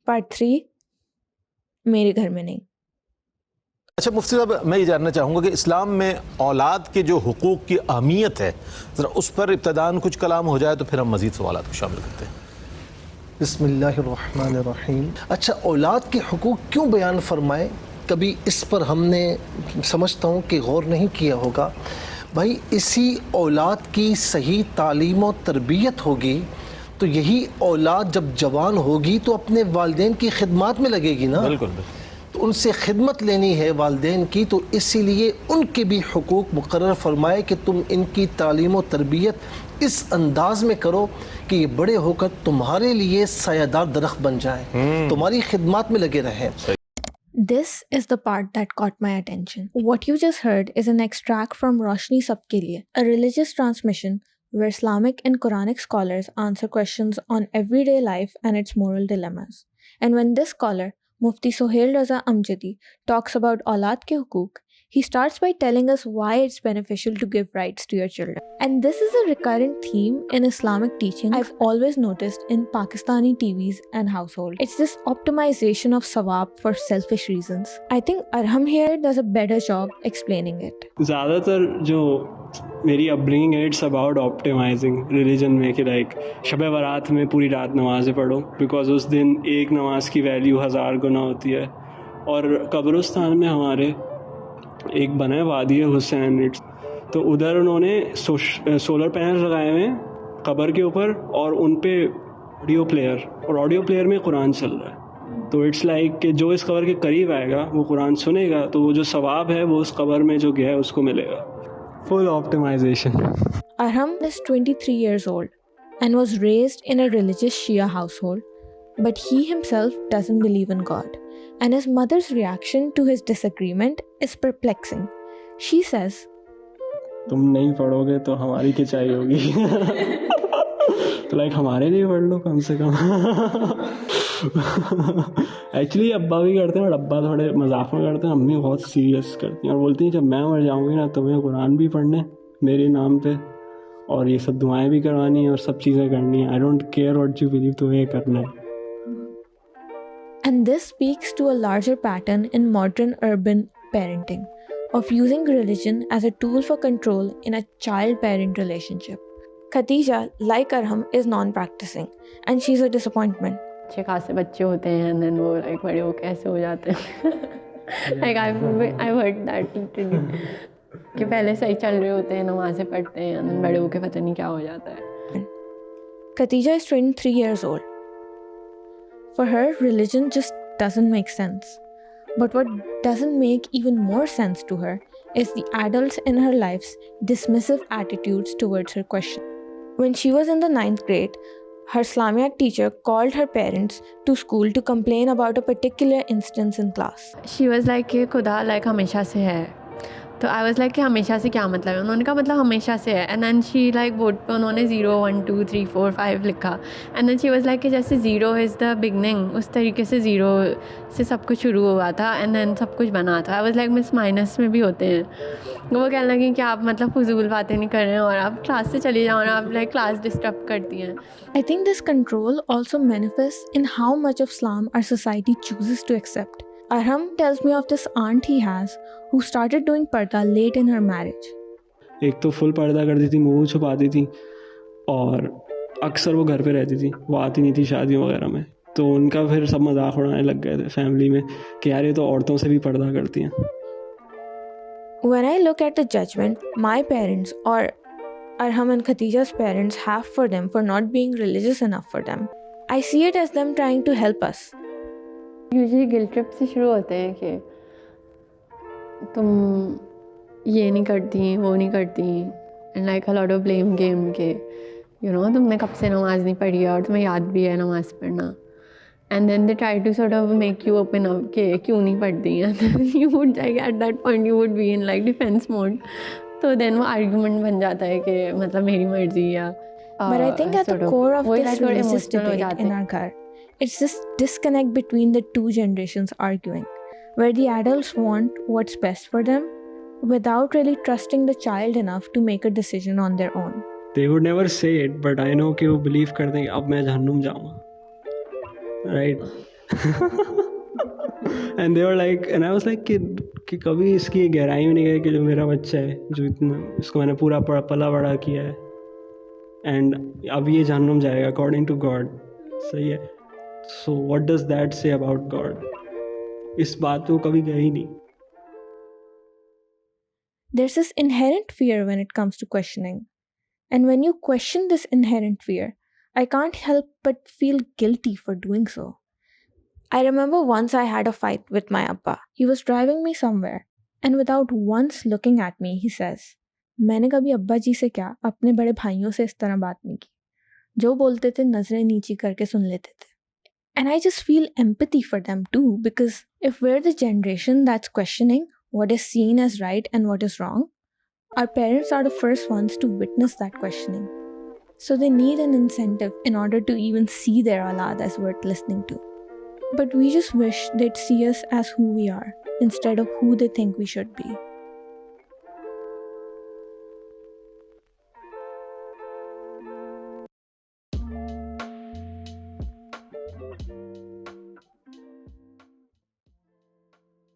Part 3 मेरे घर में नहीं। अच्छा मुफ्ती साहब, मैं ये जानना चाहूँगा कि इस्लाम में औलाद के जो हुकूक की अहमियत है, ज़रा उस पर इब्तदान कुछ कलाम हो जाए तो फिर हम मज़ीद सवालात को शामिल करते हैं। बिस्मिल्लाहिर्रहमानिर्रहीम। अच्छा, औलाद के हुकूक क्यों बयान फरमाए, कभी इस पर हमने समझता हूँ कि गौर नहीं किया होगा। भाई, इसी औलाद की सही तालीम और तरबियत होगी तो यही औलाद जब जवान होगी तो अपने वालिदैन की खिदमत में लगेगी ना। बिल्कुल। तो उनसे खिदमत लेनी है वालिदैन की, तो इसीलिए उनके भी हुकूक मुकर्रर फरमाए कि तुम इनकी तालीम और तरबियत इस अंदाज में करो कि ये बड़े होकर तुम्हारे लिए सायादार दरख्त बन जाए, तुम्हारी खिदमत में लगे रहें। This is the part that caught my attention. What you just heard is an extract from Roshni Sabke Liye, a religious transmission where Islamic and Quranic scholars answer questions on everyday life and its moral dilemmas. And when this scholar, Mufti Sohail Raza Amjadi, talks about Aulad ke Hukuk, he starts by telling us why it's beneficial to give rights to your children. And this is a recurrent theme in Islamic teaching I've always noticed in Pakistani TVs and households. It's this optimization of sawab for selfish reasons. I think Arham here does a better job explaining it. ज़्यादातर जो मेरी upbringing है, it's about optimising religion में कि like शब बारात में पूरी रात नमाज़ें पढ़ो बिकॉज उस दिन एक नमाज की वैल्यू 1000 गुना होती है। और कब्रिस्तान में हमारे एक बना है वादी हुसैन, इट्स तो उधर उन्होंने सोलर पैनल लगाए हुए हैं कब्र के ऊपर और उन पे ऑडियो प्लेयर में कुरान चल रहा है। तो इट्स लाइक कि जो इस कब्र के करीब आएगा वो कुरान सुनेगा तो वो जो सवाब है वो उस कब्र में जो गया है उसको मिलेगा। Full optimization. Arham is 23 years old and was raised in a religious Shia household, but he himself doesn't believe in God, and his mother's reaction to his disagreement is perplexing. She says, तुम नहीं पढ़ोगे तो हमारी खिंचाई होगी तो like हमारे लिए पढ़ लो कम से कम एक्चुअली अब्बा भी करते हैं और अब्बा थोड़े मजाक में करते हैं, अम्मी बहुत सीरियस करती हैं और बोलती हैं जब मैं मर जाऊंगी ना तुम्हें कुरान भी पढ़ने मेरे नाम पे और ये सब दुआएं भी करवानी है और सब चीज़ें करनी है। I don't care what you believe, तुम्हें करना है। and this speaks to a larger pattern in modern urban parenting of using religion as a tool for control in a child-parent relationship. Khadija, like Arham, is non-practicing and she's a disappointment. अच्छे खासे बच्चे होते हैं and then वो like बड़े हो कैसे हो जाते हैं like I've heard that literally कि पहले सही चल रहे होते हैं, नमाज़ें पढ़ते हैं and then बड़े होके पता नहीं क्या हो जाता है। Khadija is 23 years old. For her, religion just doesn't make sense. But what doesn't make even more sense to her is the adults in her life's dismissive attitudes towards her question. When she was in the 9th grade, her Islamiyat teacher called her parents to school to complain about a particular instance in class. She was like कि खुदा like हमेशा से है। तो I was like कि हमेशा से क्या मतलब है? उन्होंने कहा मतलब हमेशा से है। And then she like board पे उन्होंने 0 1 2 3 4 5 लिखा and then she was like कि जैसे 0 इज़ द बिगनिंग, उस तरीके से 0 से सब कुछ शुरू हुआ था एंड देन सब कुछ बना था। I was like miss minus में भी होते हैं। वो कहने लगी कि आप मतलब फजूल बातें नहीं कर रहे हैं और आप क्लास से चली जाओ ना, आप लाइक क्लास डिस्टर्ब करती हैं। I think this control also manifests in how much of Islam our society chooses to accept. Arham tells me of this aunt he has who started doing parda late in her marriage. एक तो full पर्दा करती थी, मुँह छुपाती थी और अक्सर वो घर पे रहती थी, वो आती नहीं थी शादियों वगैरह में। तो उनका फिर सब मजाक उड़ाने लग गए थे फैमिली में कि यार ये तो औरतों से भी पर्दा करती हैं। When I look at the judgment my parents or Arham and Khadija's parents have for them for not being religious enough for them, I see it as them trying to help us. Usually guilt trip से शुरू होते हैं कि तुम ये नहीं करती, वो नहीं करती and like a lot of blame game के यू नो तुमने कब से नमाज़ नहीं पढ़ी है और तुम्हें याद भी है नमाज़ पढ़ना and then they try to sort of make you open up कि क्यों नहीं पढ़ती हैं। You would like at that point you would be in like defence mode. तो देन वो आर्ग्यूमेंट बन जाता है कि मतलब मेरी मर्जी या But I think at the core of this religious debate in our ghar, it's this disconnect between the two generations arguing, where the adults want what's best for them without really trusting the child enough to make a decision on their own. They would never say it, but I know कि वो believe करते हैं कि अब मैं जहन्नुम जाऊँगा, right? And they were like, and I was like कि कभी इसकी गहराई में नहीं गई कि जो मेरा बच्चा है, जो इतना इसको मैंने पूरा पला बड़ा किया है, एंड अब ये जहन्नुम जाएगा अकॉर्डिंग टू गॉड, सही है. So what does that say about God? इस बात पे वो कभी गए ही नहीं. There's this inherent fear when it comes to questioning. And when you question this inherent fear, I can't help but feel guilty for doing so. I remember once I had a fight with my Abba. He was driving me somewhere, and without once looking at me, he says, मैंने कभी अब्बा जी से क्या अपने बड़े भाइयों से इस तरह बात नहीं की. जो बोलते थे नजरें नीची करके सुन लेते थे. And I just feel empathy for them too, because if we're the generation that's questioning what is seen as right and what is wrong, our parents are the first ones to witness that questioning. So they need an incentive in order to even see their aulad as worth listening to. But we just wish they'd see us as who we are instead of who they think we should be.